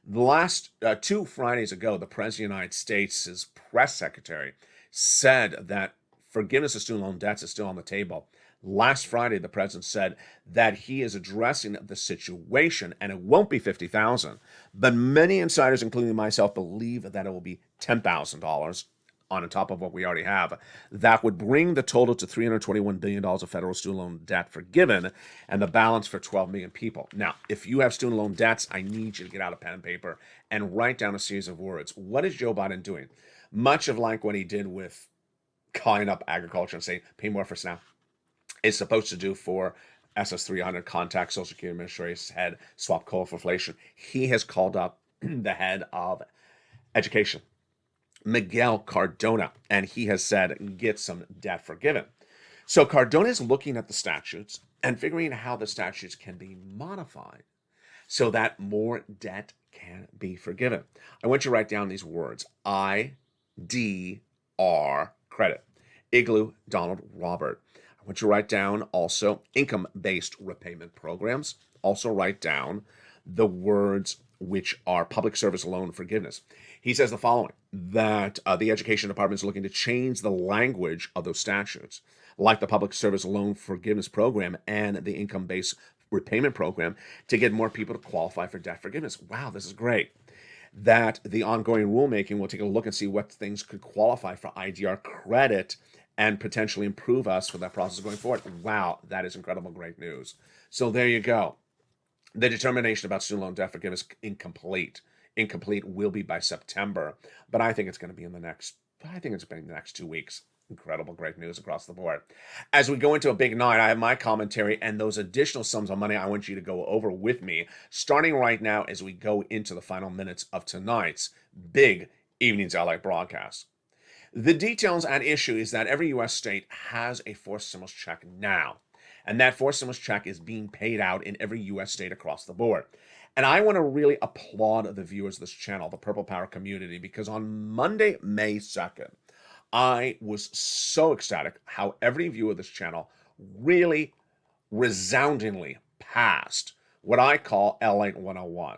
The last 2 Fridays ago, the President of the United States' press secretary said that forgiveness of student loan debts is still on the table. Last Friday, the president said that he is addressing the situation, and it won't be $50,000. But many insiders, including myself, believe that it will be $10,000 on top of what we already have. That would bring the total to $321 billion of federal student loan debt forgiven and the balance for 12 million people. Now, if you have student loan debts, I need you to get out a pen and paper and write down a series of words. What is Joe Biden doing? Much of like what he did with calling up agriculture and saying, pay more for SNAP, is supposed to do for SS300, contact Social Security Administration's head, swap coal for inflation. He has called up the head of education, Miguel Cardona, and he has said, get some debt forgiven. So Cardona is looking at the statutes and figuring out how the statutes can be modified so that more debt can be forgiven. I want you to write down these words: IDR, credit. Igloo, Donald, Robert. I want you to write down also income-based repayment programs. Also write down the words which are public service loan forgiveness. He says the following, that the Education Department is looking to change the language of those statutes, like the public service loan forgiveness program and the income-based repayment program, to get more people to qualify for debt forgiveness. Wow, this is great. That the ongoing rulemaking will take a look and see what things could qualify for IDR credit and potentially improve us for that process going forward. Wow, that is incredible, great news. So there you go. The determination about student loan debt forgiveness incomplete. Incomplete will be by September, but I think it's going to be in the next 2 weeks. Incredible, great news across the board. As we go into a big night, I have my commentary and those additional sums of money I want you to go over with me, starting right now as we go into the final minutes of tonight's big Evenings LA broadcast. The details at issue is that every U.S. state has a forced stimulus check now, and that forced stimulus check is being paid out in every U.S. state across the board. And I want to really applaud the viewers of this channel, the Purple Power community, because on Monday, May 2nd, I was so ecstatic how every viewer of this channel really resoundingly passed what I call LA 101.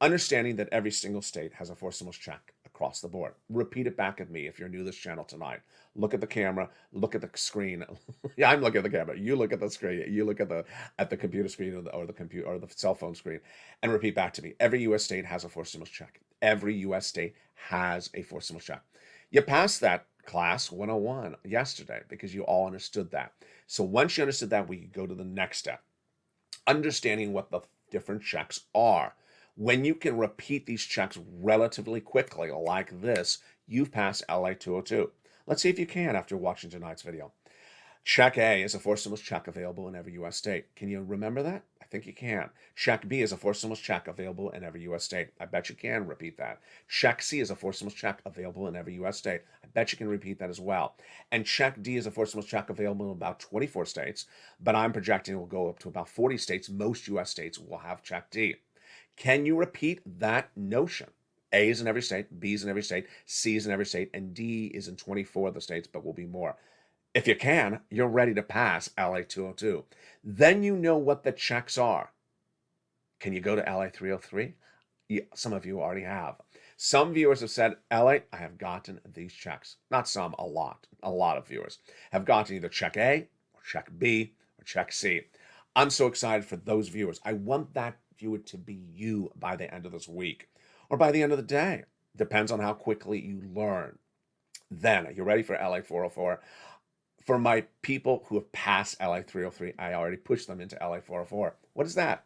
Understanding that every single state has a forced stimulus check across the board. Repeat it back at me if you're new to this channel tonight. Look at the camera, look at the screen. Yeah, I'm looking at the camera. You look at the screen. You look at the computer screen or the computer or the cell phone screen, and repeat back to me. Every U.S. state has a forced stimulus check. Every U.S. state has a forced stimulus check. You passed that class 101 yesterday because you all understood that. So once you understood that, we could go to the next step. Understanding what the different checks are. When you can repeat these checks relatively quickly, like this, you've passed LA 202. Let's see if you can after watching tonight's video. Check A is a forced stimulus check available in every U.S. state. Can you remember that? I think you can. Check B is a forced stimulus check available in every U.S. state. I bet you can repeat that. Check C is a forced stimulus check available in every U.S. state. I bet you can repeat that as well. And check D is a forced stimulus check available in about 24 states, but I'm projecting it will go up to about 40 states. Most U.S. states will have check D. Can you repeat that notion? A is in every state, B is in every state, C is in every state, and D is in 24 of the states, but will be more. If you can, you're ready to pass LA 202. Then you know what the checks are. Can you go to LA 303? Yeah, some of you already have. Some viewers have said, LA, I have gotten these checks. Not some, a lot. A lot of viewers have gotten either check A, or check B, or check C. I'm so excited for those viewers. I want that viewer to be you by the end of this week or by the end of the day. Depends on how quickly you learn. Then, are you ready for LA 404? For my people who have passed LA 303, I already pushed them into LA 404. What is that?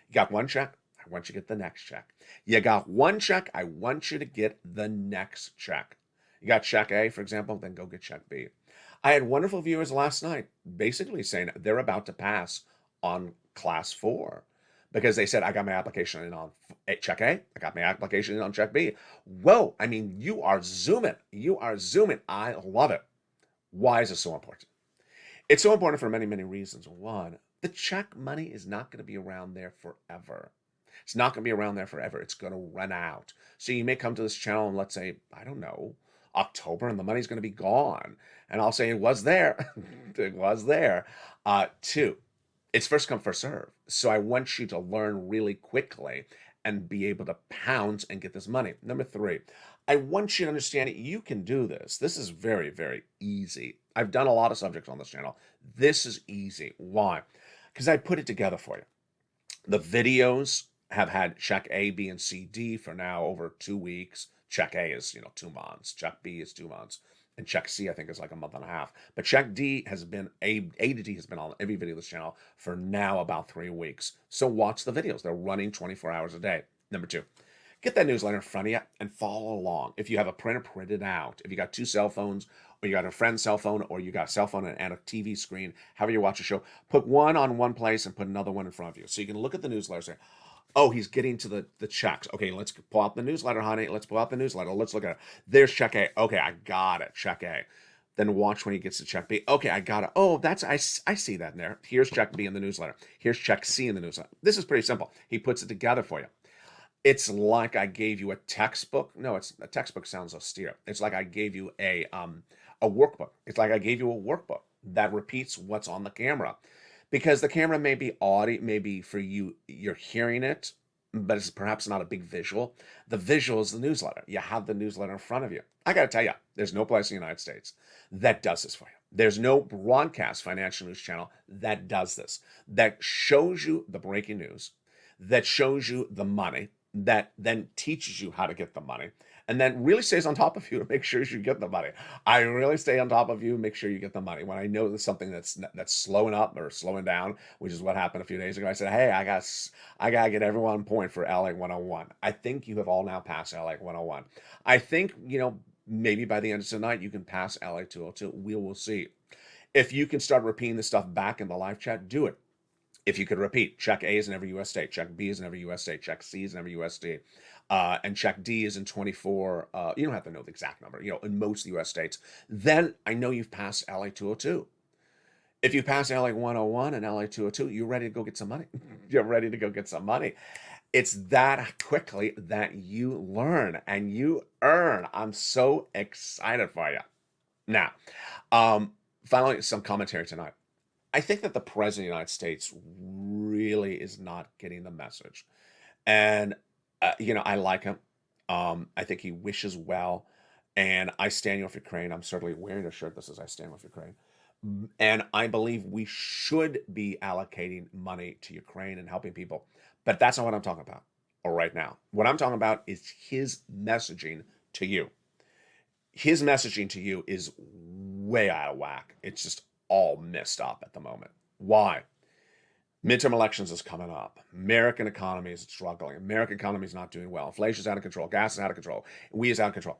You got one check? I want you to get the next check. You got one check? I want you to get the next check. You got check A, for example, then go get check B. I had wonderful viewers last night basically saying they're about to pass on class 4 because they said, I got my application in on check A, I got my application in on check B. Whoa, I mean, you are zooming. You are zooming. I love it. Why is it so important? It's so important for many, many reasons. One, the check money is not going to be around there forever. It's not going to be around there forever. It's going to run out. So you may come to this channel and let's say, I don't know, October, and the money's going to be gone. And I'll say it was there. It was there. Two, it's first come, first serve. So I want you to learn really quickly and be able to pounce and get this money. Number three, I want you to understand it. You can do this. This is very, very easy. I've done a lot of subjects on this channel. This is easy. Why? Because I put it together for you. The videos have had check A, B, and C, D for now over 2 weeks. Check A is, 2 months. Check B is 2 months. And check C, I think, is like a month and a half. But check D has been, A to D has been on every video of this channel for now about 3 weeks. So watch the videos. They're running 24 hours a day. Number 2, get that newsletter in front of you and follow along. If you have a printer, print it out. If you got 2 cell phones, or you got a friend's cell phone, or you got a cell phone and a TV screen, however you watch a show, put one on one place and put another one in front of you. So you can look at the newsletters there. Oh, he's getting to the checks. Okay, let's pull out the newsletter, honey. Let's pull out the newsletter. Let's look at it. There's check A. Okay, I got it. Check A. Then watch when he gets to check B. Okay, I got it. Oh, I see that in there. Here's check B in the newsletter. Here's check C in the newsletter. This is pretty simple. He puts it together for you. It's like I gave you a textbook. No, it's a textbook sounds austere. It's like I gave you a workbook. It's like I gave you a workbook that repeats what's on the camera. Because the camera may be audio, maybe for you, you're hearing it, but it's perhaps not a big visual. The visual is the newsletter. You have the newsletter in front of you. I got to tell you, there's no place in the United States that does this for you. There's no broadcast financial news channel that does this, that shows you the breaking news, that shows you the money, that then teaches you how to get the money, and then really stays on top of you to make sure you get the money. I really stay on top of you, make sure you get the money. When I know there's something that's slowing up or slowing down, which is what happened a few days ago, I said, hey, I got to get everyone on point for LA 101. I think you have all now passed LA 101. I think, maybe by the end of tonight, you can pass LA 202. We will see. If you can start repeating this stuff back in the live chat, do it. If you could repeat, check A is in every US state, check B is in every US state, check C is in every US state, and check D is in 24, you don't have to know the exact number, in most US states, then I know you've passed LA 202. If you pass LA 101 and LA 202, you're ready to go get some money. You're ready to go get some money. It's that quickly that you learn and you earn. I'm so excited for you. Now, finally, some commentary tonight. I think that the president of the United States really is not getting the message. And, I like him. I think he wishes well. And I stand with Ukraine. I'm certainly wearing a shirt that says I stand with Ukraine. And I believe we should be allocating money to Ukraine and helping people. But that's not what I'm talking about right now. What I'm talking about is his messaging to you. His messaging to you is way out of whack. It's just all messed up at the moment. Why? Midterm elections is coming up. American economy is struggling. American economy is not doing well. Inflation is out of control. Gas is out of control. We is out of control.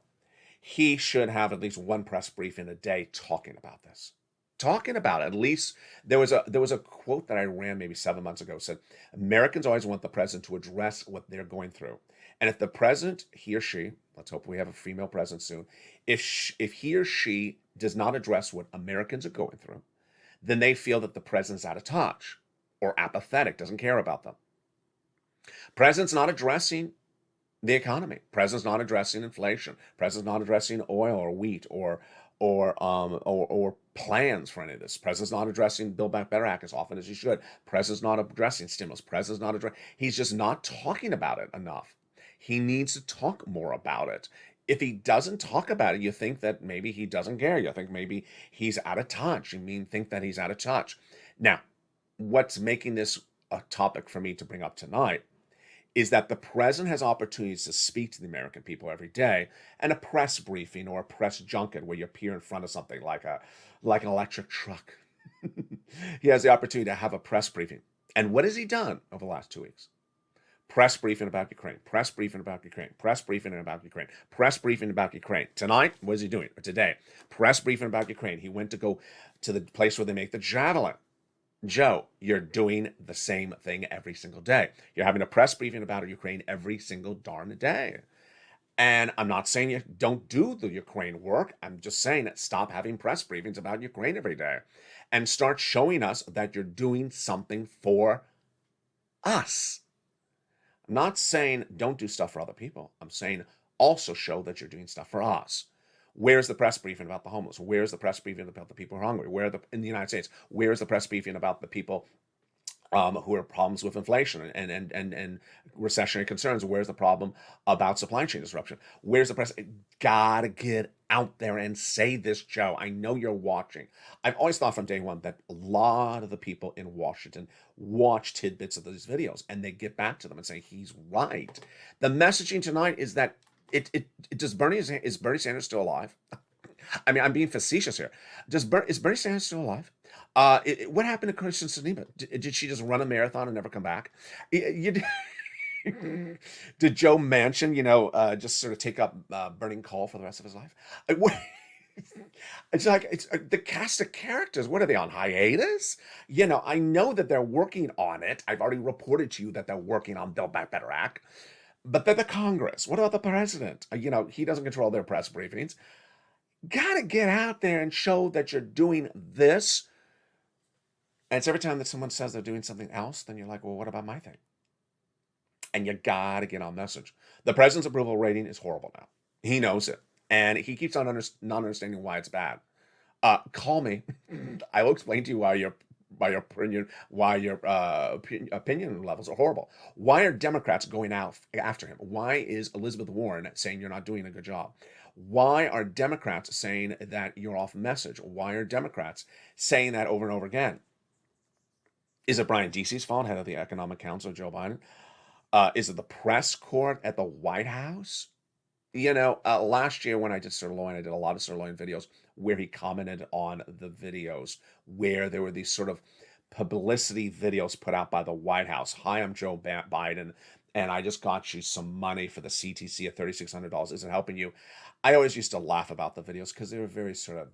He should have at least one press briefing a day talking about this. Talking about it. At least there was a quote that I ran maybe 7 months ago. Said Americans always want the president to address what they're going through, and if the president, he or she, let's hope we have a female president soon, if he or she does not address what Americans are going through, then they feel that the president's out of touch or apathetic, doesn't care about them. President's not addressing the economy. President's not addressing inflation. President's not addressing oil or wheat or plans for any of this. President's not addressing Build Back Better Act as often as he should. President's not addressing stimulus. President's not addressing. He's just not talking about it enough. He needs to talk more about it. If he doesn't talk about it, you think that maybe he doesn't care. You think maybe he's out of touch. Think that he's out of touch. Now, what's making this a topic for me to bring up tonight is that the president has opportunities to speak to the American people every day, and a press briefing or a press junket where you appear in front of something like an electric truck. He has the opportunity to have a press briefing. And what has he done over the last 2 weeks? Press briefing about Ukraine, press briefing about Ukraine, press briefing about Ukraine, press briefing about Ukraine. Tonight, what is he doing? Today, press briefing about Ukraine. He went to go to the place where they make the Javelin. Joe, you're doing the same thing every single day. You're having a press briefing about Ukraine every single darn day. And I'm not saying you don't do the Ukraine work. I'm just saying that stop having press briefings about Ukraine every day and start showing us that you're doing something for us. I'm not saying don't do stuff for other people. I'm saying also show that you're doing stuff for us. Where's the press briefing about the homeless? Where's the press briefing about the people who are hungry? In the United States, where's the press briefing about the people who have problems with inflation and recessionary concerns? Where's the problem about supply chain disruption? Where's the press? Gotta get out there and say this, Joe. I know you're watching. I've always thought from day one that a lot of the people in Washington watch tidbits of these videos and they get back to them and say, he's right. The messaging tonight is that is Bernie Sanders still alive? I mean, I'm being facetious here. Is Bernie Sanders still alive? What happened to Kristen Sinema? Did she just run a marathon and never come back? You, did Joe Manchin, just sort of take up burning coal for the rest of his life? It's like the cast of characters. What are they on hiatus? I know that they're working on it. I've already reported to you that they're working on Build Back Better Act. But they're the Congress. What about the president? He doesn't control their press briefings. Gotta get out there and show that you're doing this. And it's every time that someone says they're doing something else, then you're like, well, what about my thing? And you gotta get on message. The president's approval rating is horrible now. He knows it. And he keeps on not understanding why it's bad. Call me. I will explain to you why your opinion levels are horrible. Why are Democrats going out after him? Why is Elizabeth Warren saying you're not doing a good job? Why are Democrats saying that you're off message? Why are Democrats saying that over and over again? Is it Brian Deese's fault, head of the Economic Council, Joe Biden? Is it the press corps at the White House? Last year when I did Sirloin, I did a lot of Sirloin videos where he commented on the videos where there were these sort of publicity videos put out by the White House. Hi, I'm Joe Biden, and I just got you some money for the CTC at $3,600. Is it helping you? I always used to laugh about the videos because they were very sort of,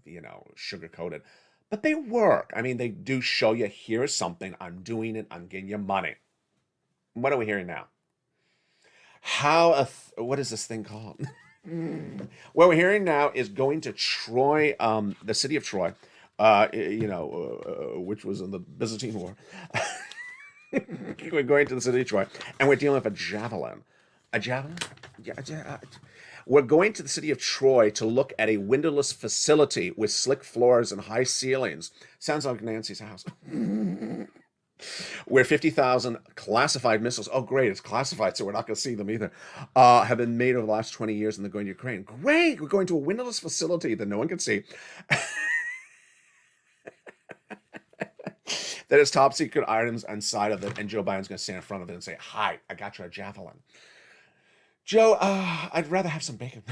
sugar-coated. But they work. I mean, they do show you, here's something, I'm doing it, I'm getting you money. What are we hearing now? What is this thing called? What we're hearing now is going to Troy, the city of Troy, which was in the Byzantine War. We're going to the city of Troy, and we're dealing with a javelin. A javelin? Yeah. We're going to the city of Troy to look at a windowless facility with slick floors and high ceilings. Sounds like Nancy's house. Where 50,000 classified missiles, oh great, it's classified, so we're not going to see them either, have been made over the last 20 years, and they're going to Ukraine. Great, we're going to a windowless facility that no one can see. That has top secret items inside of it, and Joe Biden's going to stand in front of it and say, hi, I got you a javelin. Joe, I'd rather have some bacon.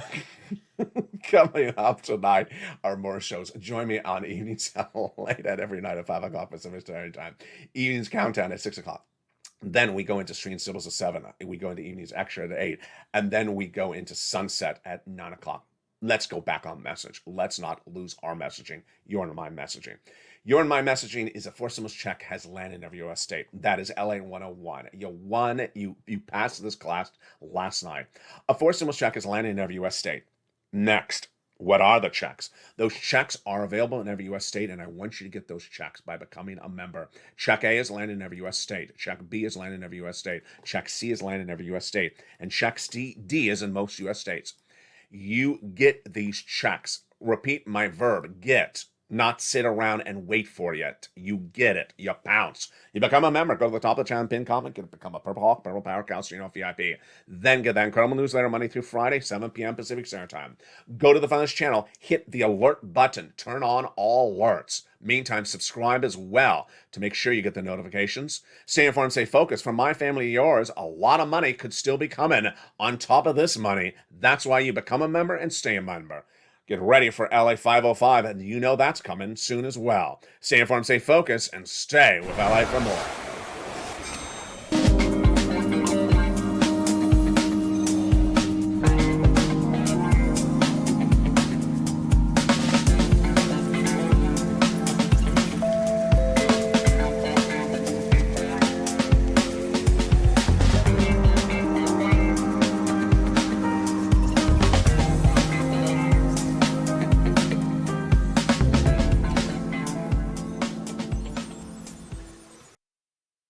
Coming up tonight are more shows. Join me on Evenings Late at every night at 5 o'clock Pacific Standard Time. Evenings Countdown at 6 o'clock. Then we go into Stream Symbols at 7. We go into Evenings Extra at 8. And then we go into Sunset at 9 o'clock. Let's go back on message. Let's not lose our messaging. Your and my messaging. Your and my messaging is a four stimulus check has landed in every U.S. state. That is LA 101. You passed this class last night. A four stimulus check is landing in every U.S. state. Next, what are the checks? Those checks are available in every U.S. state, and I want you to get those checks by becoming a member. Check A is landing in every U.S. state. Check B is landing in every U.S. state. Check C is landing in every U.S. state. And check D is in most U.S. states. You get these checks. Repeat my verb, get. Not sit around and wait for it. You get it. You pounce. You become a member. Go to the top of the channel, pin comment, become a Purple Hawk, Purple Power Counselor, VIP. Then get that incredible newsletter Monday through Friday, 7 p.m. Pacific Standard Time. Go to the front of this channel, hit the alert button, turn on all alerts. Meantime, subscribe as well to make sure you get the notifications. Stay informed, stay focused. For my family, yours, a lot of money could still be coming on top of this money. That's why you become a member and stay a member. Get ready for LA 505, and you know that's coming soon as well. Stay informed, stay focused, and stay with LA for more.